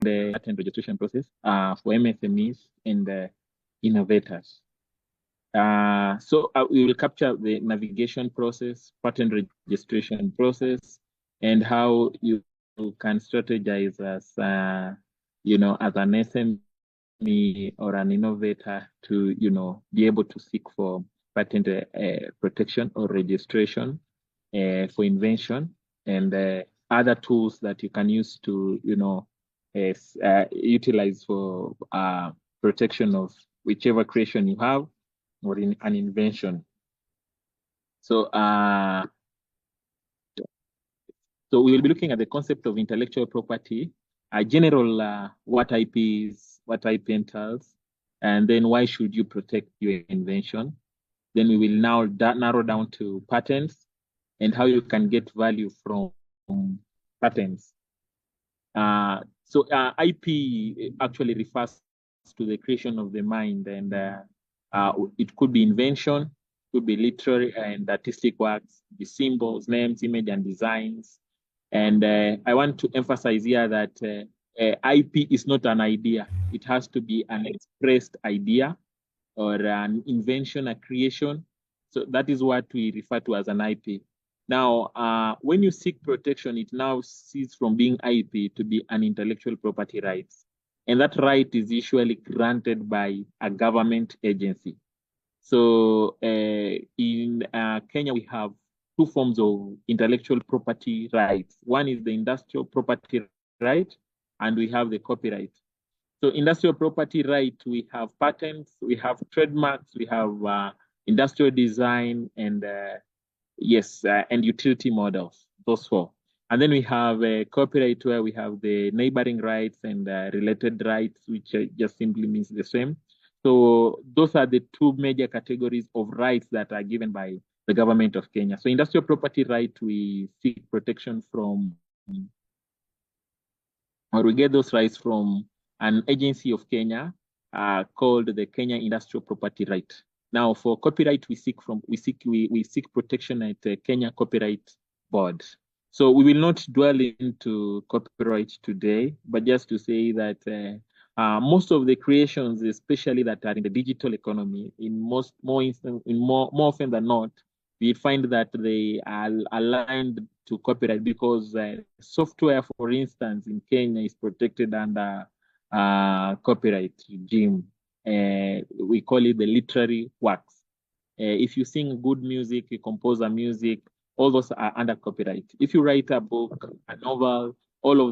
the patent registration process for MSMEs and innovators. We will capture the navigation process, patent registration process, and how you can strategize as as an SME or an innovator to be able to seek for patent protection or registration for invention, and other tools that you can use to utilize for protection of whichever creation you have or in an invention. So we will be looking at the concept of intellectual property, general what IP is, what IP entails, and then why should you protect your invention. Then we will now narrow down to patents and how you can get value from patents. IP actually refers to the creation of the mind, and it could be invention, could be literary and artistic works, be symbols, names, image, and designs. And I want to emphasize here that IP is not an idea. It has to be an expressed idea or an invention, a creation. So that is what we refer to as an IP. Now, when you seek protection, it now ceases from being IP to be an intellectual property rights. And that right is usually granted by a government agency. So in Kenya, we have two forms of intellectual property rights. One is the industrial property right, and we have the copyright. So industrial property right, we have patents, we have trademarks, we have industrial design, and and utility models, those four. And then we have a copyright where we have the neighboring rights and related rights, which just simply means the same. So those are the two major categories of rights that are given by the government of Kenya. So industrial property right, we seek protection from, or we get those rights from an agency of Kenya called the Kenya Industrial Property Right. Now, for copyright, we seek protection at the Kenya Copyright Board. So we will not dwell into copyright today, but just to say that most of the creations, especially that are in the digital economy, more often than not, we find that they are aligned to copyright because software, for instance, in Kenya is protected under copyright regime. We call it the literary works. If you sing good music, you compose a music, all those are under copyright. If you write a book, a novel, all of them